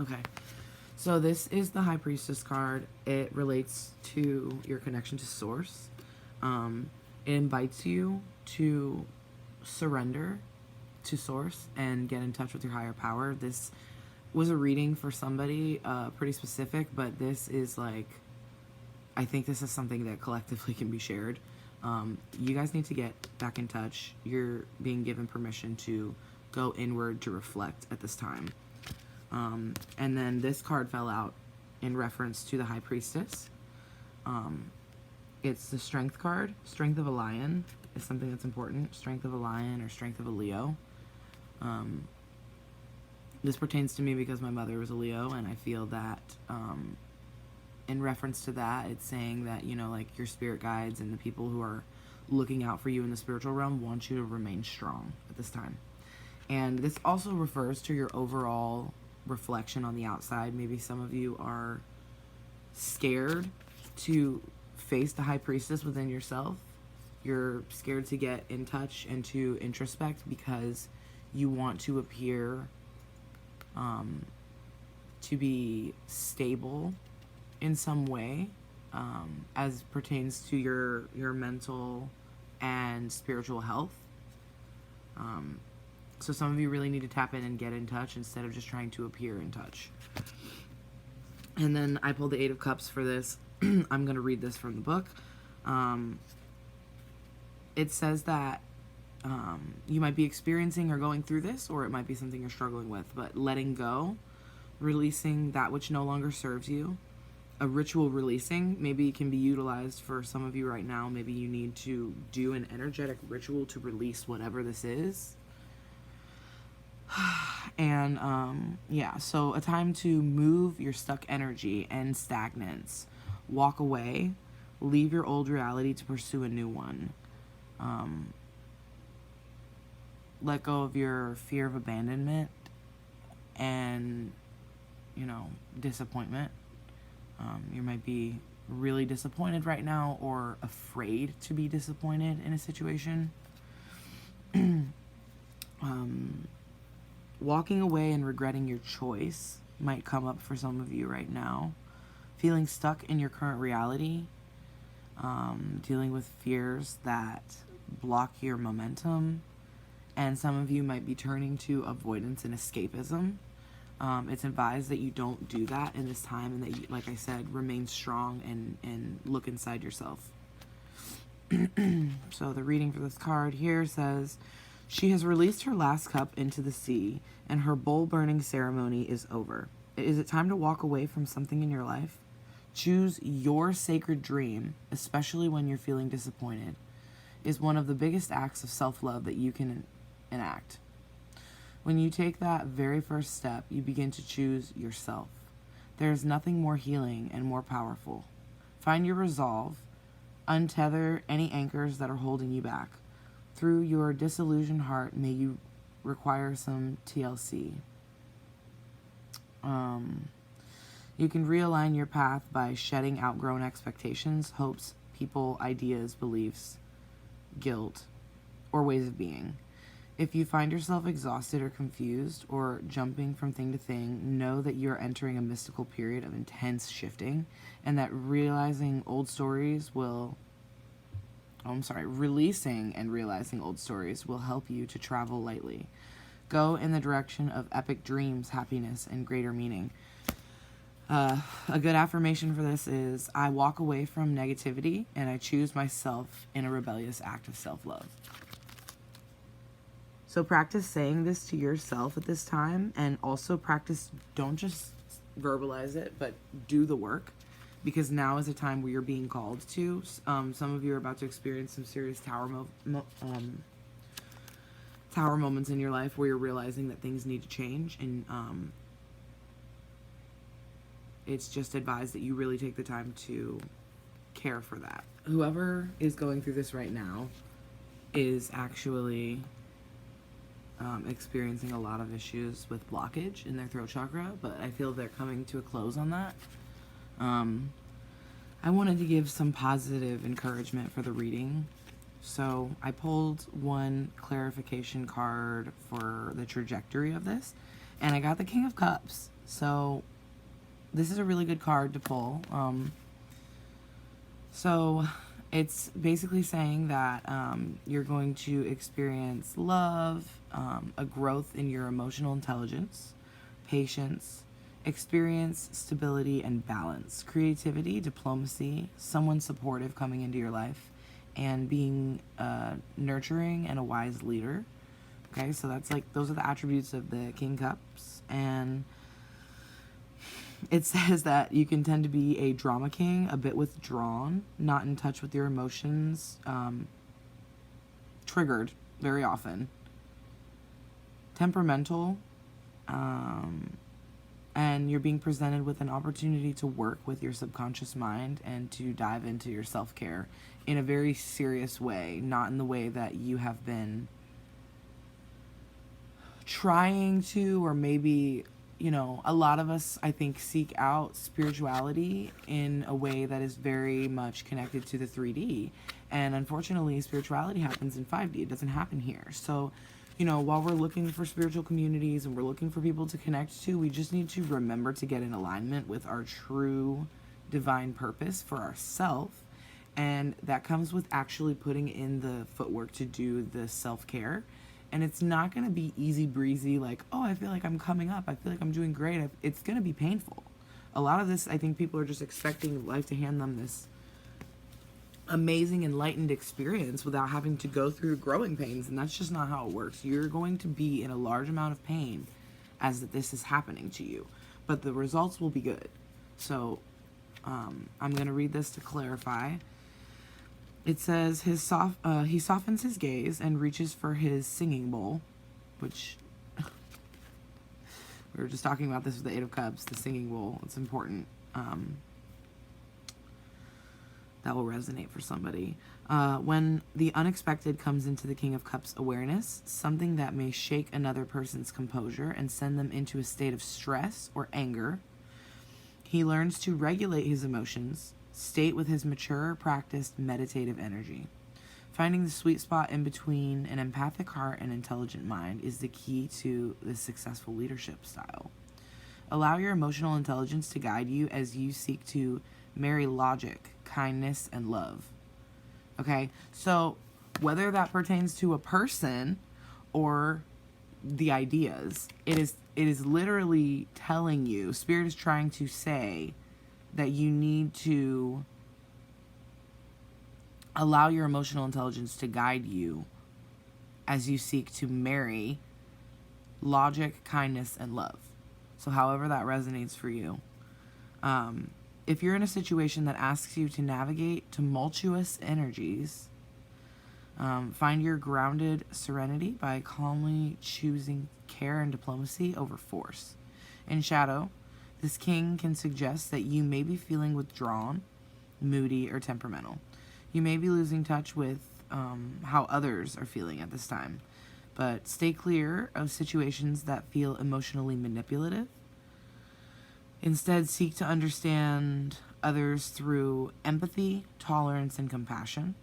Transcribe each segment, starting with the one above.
Okay. So this is the High Priestess card. It relates to your connection to Source. It invites you to surrender to Source and get in touch with your higher power. This was a reading for somebody pretty specific, but this is like, I think this is something that collectively can be shared. You guys need to get back in touch. You're being given permission to go inward to reflect at this time. And then this card fell out in reference to the High Priestess. It's the Strength card. Strength of a Lion is something that's important. Strength of a Lion or Strength of a Leo. This pertains to me because my mother was a Leo, and I feel that in reference to that, it's saying that, you know, like your spirit guides and the people who are looking out for you in the spiritual realm want you to remain strong at this time. And this also refers to your overall reflection on the outside. Maybe some of you are scared to face the High Priestess within yourself. You're scared to get in touch and to introspect because you want to appear to be stable in some way, as pertains to your mental and spiritual health. So some of you really need to tap in and get in touch instead of just trying to appear in touch. And then I pulled the Eight of Cups for this. I'm going to read this from the book. It says that you might be experiencing or going through this, or it might be something you're struggling with, but letting go, releasing that which no longer serves you. A ritual releasing maybe can be utilized for some of you right now. Maybe you need to do an energetic ritual to release whatever this is. And yeah, so a time to move your stuck energy and stagnance. Walk away, leave your old reality to pursue a new one. Let go of your fear of abandonment and, you know, disappointment. You might be really disappointed right now or afraid to be disappointed in a situation. Walking away and regretting your choice might come up for some of you right now. Feeling stuck in your current reality. Dealing with fears that block your momentum. And some of you might be turning to avoidance and escapism. It's advised that you don't do that in this time and that you, like I said, remain strong and look inside yourself. So the reading for this card here says, she has released her last cup into the sea and her bowl burning ceremony is over. Is it time to walk away from something in your life? Choose your sacred dream, especially when you're feeling disappointed, is one of the biggest acts of self-love that you can enact. When you take that very first step, you begin to choose yourself. There is nothing more healing and more powerful. Find your resolve. Untether any anchors that are holding you back. Through your disillusioned heart, may you require some TLC. You can realign your path by shedding outgrown expectations, hopes, people, ideas, beliefs, guilt, or ways of being. If you find yourself exhausted or confused or jumping from thing to thing, know that you are entering a mystical period of intense shifting and that releasing and realizing old stories will help you to travel lightly. Go in the direction of epic dreams, happiness, and greater meaning. A good affirmation for this is, I walk away from negativity and I choose myself in a rebellious act of self-love. So practice saying this to yourself at this time, and also practice, don't just verbalize it, but do the work, because now is a time where you're being called to. Some of you are about to experience some serious tower moments in your life where you're realizing that things need to change, and it's just advised that you really take the time to care for that. Whoever is going through this right now is actually experiencing a lot of issues with blockage in their throat chakra, but I feel they're coming to a close on that. I wanted to give some positive encouragement for the reading. So I pulled one clarification card for the trajectory of this, and I got the King of Cups. So this is a really good card to pull. So it's basically saying that you're going to experience love, a growth in your emotional intelligence, patience, experience stability and balance, creativity, diplomacy, someone supportive coming into your life, and being nurturing and a wise leader. Okay, so that's like, those are the attributes of the King Cups. And it says that you can tend to be a drama king, a bit withdrawn, not in touch with your emotions, triggered very often, temperamental, and you're being presented with an opportunity to work with your subconscious mind and to dive into your self-care in a very serious way, not in the way that you have been trying to, or maybe, you know, a lot of us, I think, seek out spirituality in a way that is very much connected to the 3D. And unfortunately, spirituality happens in 5D. It doesn't happen here. So, you know, while we're looking for spiritual communities and we're looking for people to connect to, we just need to remember to get in alignment with our true divine purpose for ourselves. And that comes with actually putting in the footwork to do the self-care. And it's not going to be easy breezy, like, oh, I feel like I'm coming up, I feel like I'm doing great. It's going to be painful. A lot of this, I think people are just expecting life to hand them this amazing enlightened experience without having to go through growing pains, and that's just not how it works. You're going to be in a large amount of pain as this is happening to you, but the results will be good. So I'm going to read this to clarify. It says he softens his gaze and reaches for his singing bowl, which we were just talking about this with the Eight of Cups, the singing bowl. It's important. That will resonate for somebody. When the unexpected comes into the King of Cups awareness, something that may shake another person's composure and send them into a state of stress or anger, he learns to regulate his emotions, state with his mature, practiced, meditative energy. Finding the sweet spot in between an empathic heart and intelligent mind is the key to this successful leadership style. Allow your emotional intelligence to guide you as you seek to marry logic, kindness, and love. Okay, so whether that pertains to a person or the ideas, it is literally telling you, Spirit is trying to say that you need to allow your emotional intelligence to guide you as you seek to marry logic, kindness, and love. So however that resonates for you. If you're in a situation that asks you to navigate tumultuous energies, find your grounded serenity by calmly choosing care and diplomacy over force. In shadow, this king can suggest that you may be feeling withdrawn, moody, or temperamental. You may be losing touch with how others are feeling at this time, but stay clear of situations that feel emotionally manipulative. Instead, seek to understand others through empathy, tolerance, and compassion,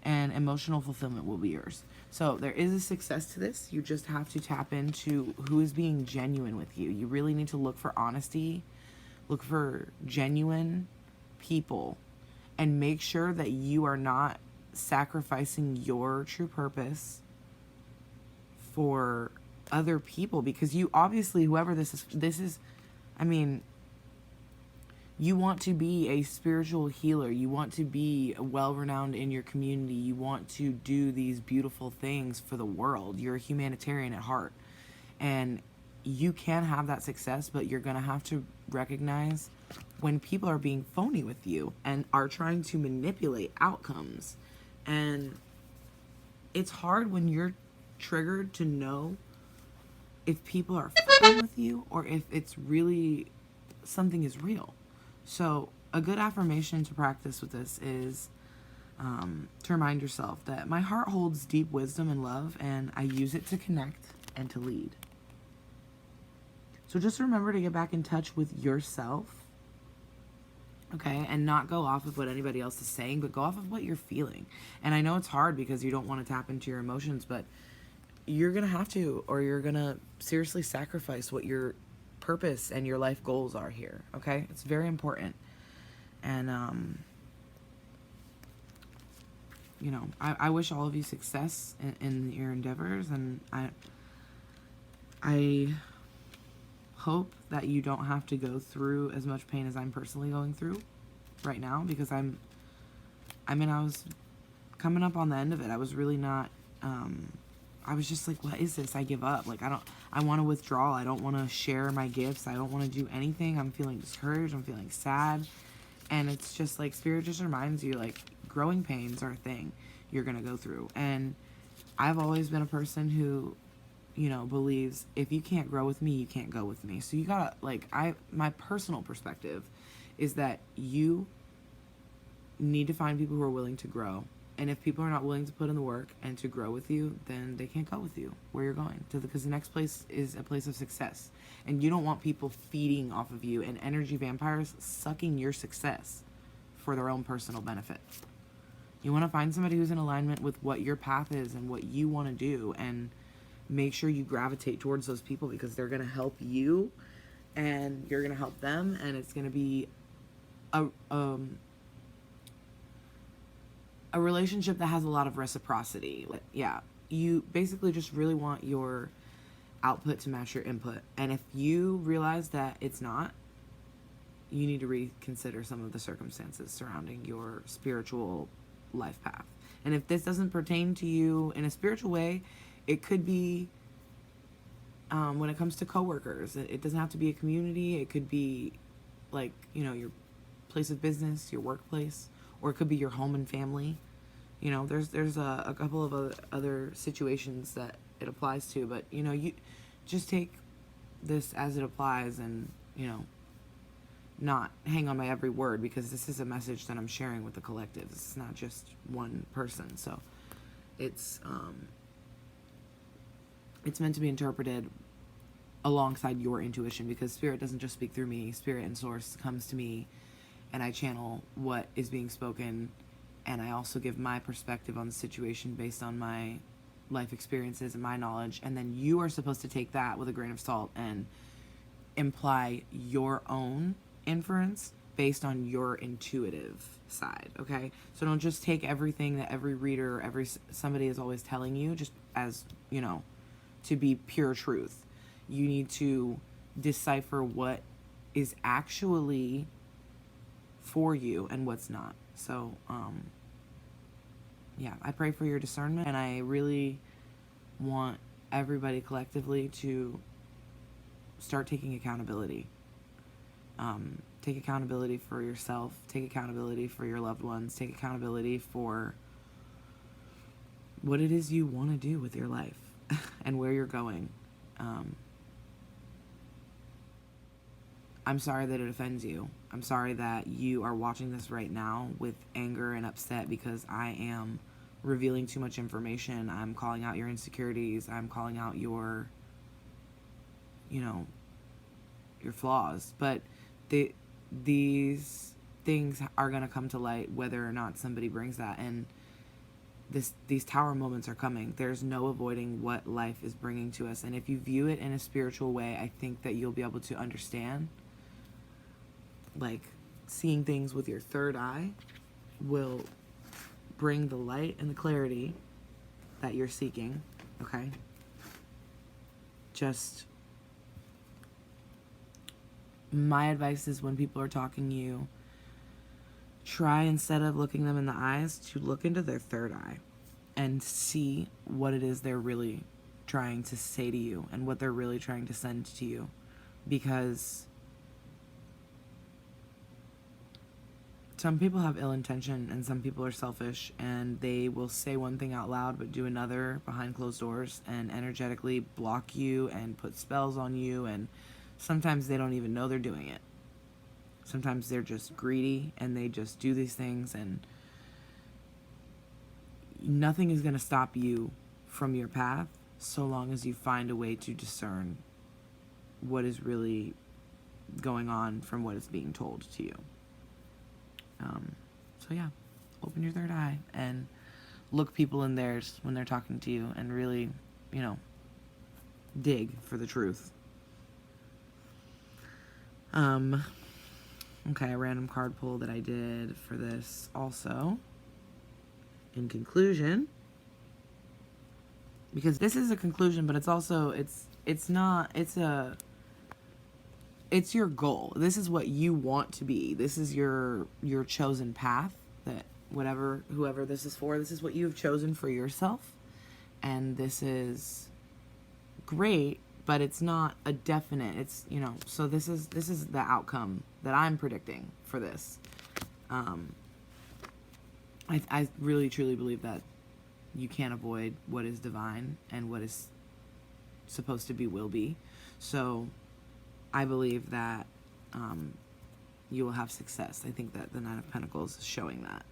and emotional fulfillment will be yours. So there is a success to this. You just have to tap into who is being genuine with you. You really need to look for honesty, look for genuine people, and make sure that you are not sacrificing your true purpose for other people, because you obviously, whoever this is, I mean, you want to be a spiritual healer. You want to be well-renowned in your community. You want to do these beautiful things for the world. You're a humanitarian at heart. And you can have that success, but you're going to have to recognize when people are being phony with you and are trying to manipulate outcomes. And it's hard when you're triggered to know if people are fucking with you or if it's really something is real. So a good affirmation to practice with this is to remind yourself that my heart holds deep wisdom and love, and I use it to connect and to lead. So just remember to get back in touch with yourself, okay, and not go off of what anybody else is saying, but go off of what you're feeling. And I know it's hard because you don't want to tap into your emotions, but you're going to have to, or you're going to seriously sacrifice what you're purpose and your life goals are here, okay? It's very important. And, you know, I wish all of you success in your endeavors, and I hope that you don't have to go through as much pain as I'm personally going through right now, because I was coming up on the end of it. I was really not, I was just like, what is this? I give up. Like, I want to withdraw. I don't want to share my gifts. I don't want to do anything. I'm feeling discouraged. I'm feeling sad. And it's just like, Spirit just reminds you, like, growing pains are a thing you're going to go through. And I've always been a person who, you know, believes if you can't grow with me, you can't go with me. So you gotta, like, my personal perspective is that you need to find people who are willing to grow. And if people are not willing to put in the work and to grow with you, then they can't go with you where you're going to, because the next place is a place of success. And you don't want people feeding off of you and energy vampires sucking your success for their own personal benefit. You want to find somebody who's in alignment with what your path is and what you want to do, and make sure you gravitate towards those people, because they're going to help you and you're going to help them, and it's going to be a relationship that has a lot of reciprocity. Yeah, you basically just really want your output to match your input. And if you realize that it's not, you need to reconsider some of the circumstances surrounding your spiritual life path. And if this doesn't pertain to you in a spiritual way, it could be when it comes to coworkers. It doesn't have to be a community. It could be, like, you know, your place of business, your workplace, or it could be your home and family. You know, there's a couple of other situations that it applies to, but, you know, you just take this as it applies, and, you know, not hang on my every word, because this is a message that I'm sharing with the collective. It's not just one person. So it's meant to be interpreted alongside your intuition, because Spirit doesn't just speak through me. Spirit and Source comes to me, and I channel what is being spoken, and I also give my perspective on the situation based on my life experiences and my knowledge, and then you are supposed to take that with a grain of salt and imply your own inference based on your intuitive side, okay? So don't just take everything that every reader, somebody is always telling you just as, you know, to be pure truth. You need to decipher what is actually for you and what's not. So, yeah, I pray for your discernment, and I really want everybody collectively to start taking accountability. Take accountability for yourself, take accountability for your loved ones, take accountability for what it is you want to do with your life and where you're going. I'm sorry that it offends you. I'm sorry that you are watching this right now with anger and upset because I am revealing too much information. I'm calling out your insecurities. I'm calling out your, you know, your flaws. But these things are going to come to light whether or not somebody brings that. And these tower moments are coming. There's no avoiding what life is bringing to us. And if you view it in a spiritual way, I think that you'll be able to understand. Like, seeing things with your third eye will bring the light and the clarity that you're seeking, okay? Just, my advice is when people are talking to you, try, instead of looking them in the eyes, to look into their third eye and see what it is they're really trying to say to you and what they're really trying to send to you. Because some people have ill intention and some people are selfish, and they will say one thing out loud but do another behind closed doors and energetically block you and put spells on you, and sometimes they don't even know they're doing it. Sometimes they're just greedy and they just do these things, and nothing is going to stop you from your path so long as you find a way to discern what is really going on from what is being told to you. So yeah, open your third eye and look people in theirs when they're talking to you, and really, you know, dig for the truth. Um, okay, a random card pull that I did for this also. In conclusion, because this is a conclusion, but it's also, it's not, it's your goal. This is what you want to be. This is your chosen path, that whoever this is for, this is what you have chosen for yourself. And this is great, but it's not a definite, it's, so this is the outcome that I'm predicting for this. I really truly believe that you can't avoid what is divine, and what is supposed to be will be. So I believe that you will have success. I think that the Nine of Pentacles is showing that.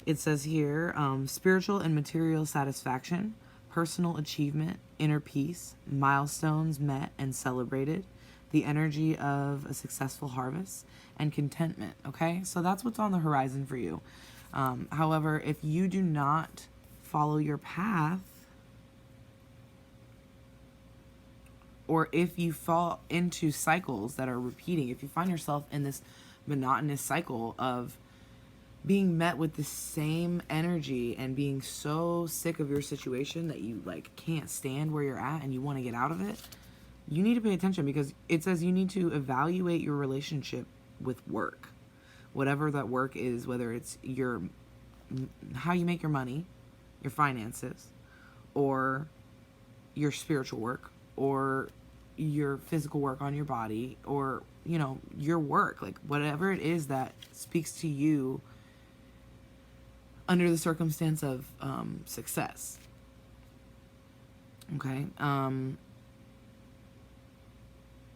It says here, spiritual and material satisfaction, personal achievement, inner peace, milestones met and celebrated, the energy of a successful harvest, and contentment, okay? So that's what's on the horizon for you. However, if you do not follow your path, or if you fall into cycles that are repeating, if you find yourself in this monotonous cycle of being met with the same energy and being so sick of your situation that you can't stand where you're at and you want to get out of it, you need to pay attention, because it says you need to evaluate your relationship with work. Whatever that work is, whether it's how you make your money, your finances, or your spiritual work, or your physical work on your body, or your work, whatever it is that speaks to you under the circumstance of success. Okay.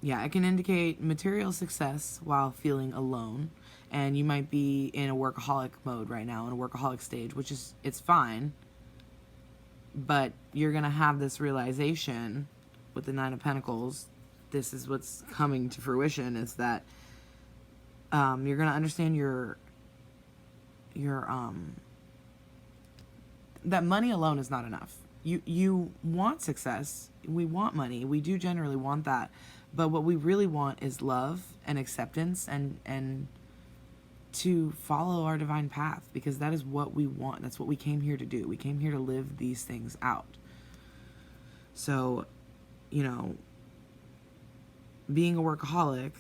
Yeah, it can indicate material success while feeling alone, and you might be in a workaholic mode right now, in a workaholic stage, which is, it's fine, but you're gonna have this realization with the Nine of Pentacles. This is what's coming to fruition, is that you're gonna understand that money alone is not enough. You want success, we want money, we do generally want that, but what we really want is love and acceptance, and to follow our divine path, because that is what we want. That's what we came here to do. We came here to live these things out. So, being a workaholic,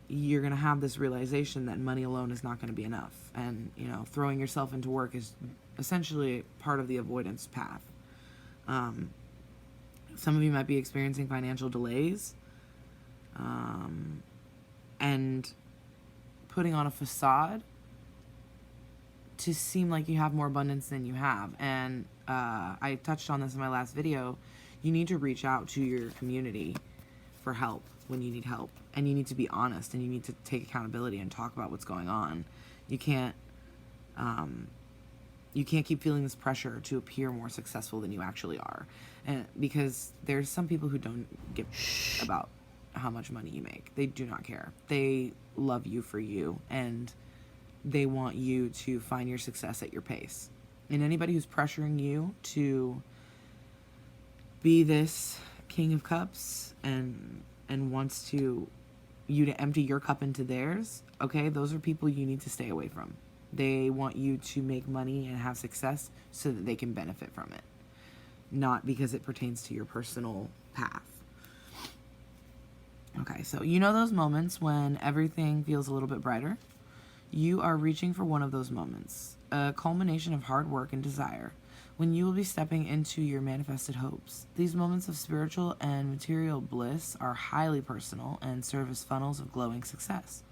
you're going to have this realization that money alone is not going to be enough. And, throwing yourself into work is essentially part of the avoidance path. Some of you might be experiencing financial delays, and putting on a facade to seem like you have more abundance than you have. And I touched on this in my last video. You need to reach out to your community for help when you need help, and you need to be honest, and you need to take accountability and talk about what's going on. You can't keep feeling this pressure to appear more successful than you actually are, and because there's some people who don't give about how much money you make. They do not care. They love you for you, and they want you to find your success at your pace. And anybody who's pressuring you to be this King of Cups and wants you to empty your cup into theirs, okay, those are people you need to stay away from. They want you to make money and have success so that they can benefit from it, not because it pertains to your personal path. Okay, so those moments when everything feels a little bit brighter? You are reaching for one of those moments, a culmination of hard work and desire, when you will be stepping into your manifested hopes. These moments of spiritual and material bliss are highly personal and serve as funnels of glowing success.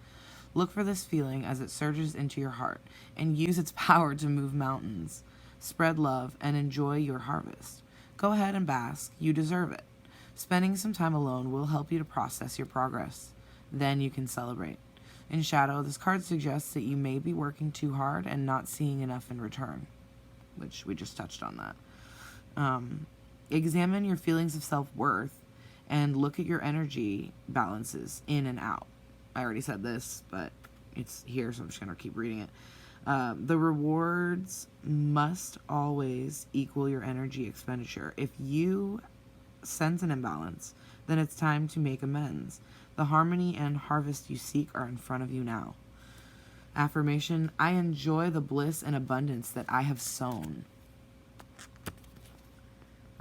Look for this feeling as it surges into your heart, and use its power to move mountains. Spread love and enjoy your harvest. Go ahead and bask. You deserve it. Spending some time alone will help you to process your progress. Then you can celebrate. In shadow, this card suggests that you may be working too hard and not seeing enough in return, which we just touched on that. Examine your feelings of self-worth and look at your energy balances in and out. I already said this, but it's here, so I'm just going to keep reading it. The rewards must always equal your energy expenditure. If you sense an imbalance, then it's time to make amends. The harmony and harvest you seek are in front of you now. Affirmation, I enjoy the bliss and abundance that I have sown.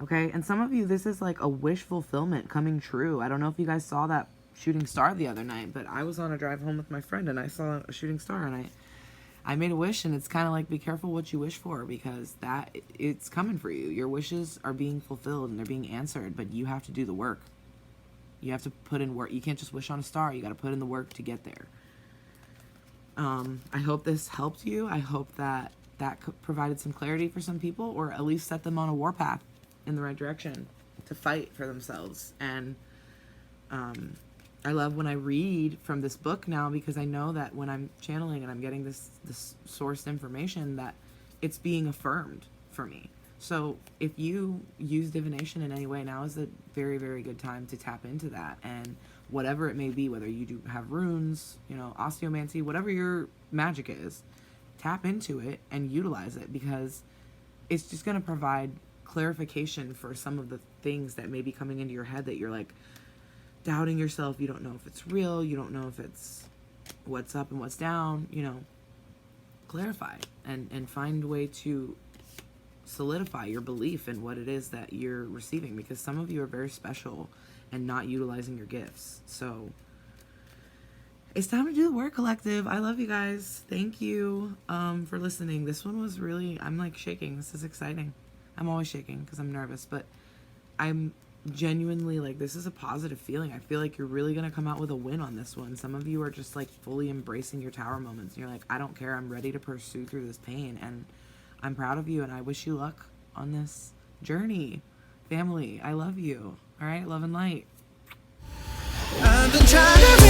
Okay, and some of you, this is like a wish fulfillment coming true. I don't know if you guys saw that shooting star the other night, but I was on a drive home with my friend and I saw a shooting star, and I made a wish, and it's kind of like, be careful what you wish for, because it's coming for you. Your wishes are being fulfilled and they're being answered, but you have to do the work. You have to put in work. You can't just wish on a star. You got to put in the work to get there. I hope this helped you. I hope that provided some clarity for some people, or at least set them on a warpath in the right direction to fight for themselves. And I love when I read from this book now, because I know that when I'm channeling and I'm getting this sourced information, that it's being affirmed for me. So if you use divination in any way, now is a very, very good time to tap into that. And whatever it may be, whether you do have runes, osteomancy, whatever your magic is, tap into it and utilize it, because it's just going to provide clarification for some of the things that may be coming into your head that you're like doubting yourself. You don't know if it's real. You don't know if it's what's up and what's down. Clarify and find a way to solidify your belief in what it is that you're receiving, because some of you are very special and not utilizing your gifts. So it's time to do the work, collective. I love you guys. Thank you for listening. This one was really, I'm like shaking. This is exciting. I'm always shaking because I'm nervous, but I'm genuinely like, this is a positive feeling. I feel like you're really going to come out with a win on this one. Some of you are just like fully embracing your tower moments. You're like, I don't care. I'm ready to pursue through this pain, and I'm proud of you, and I wish you luck on this journey. Family, I love you. All right, love and light. I've been trying to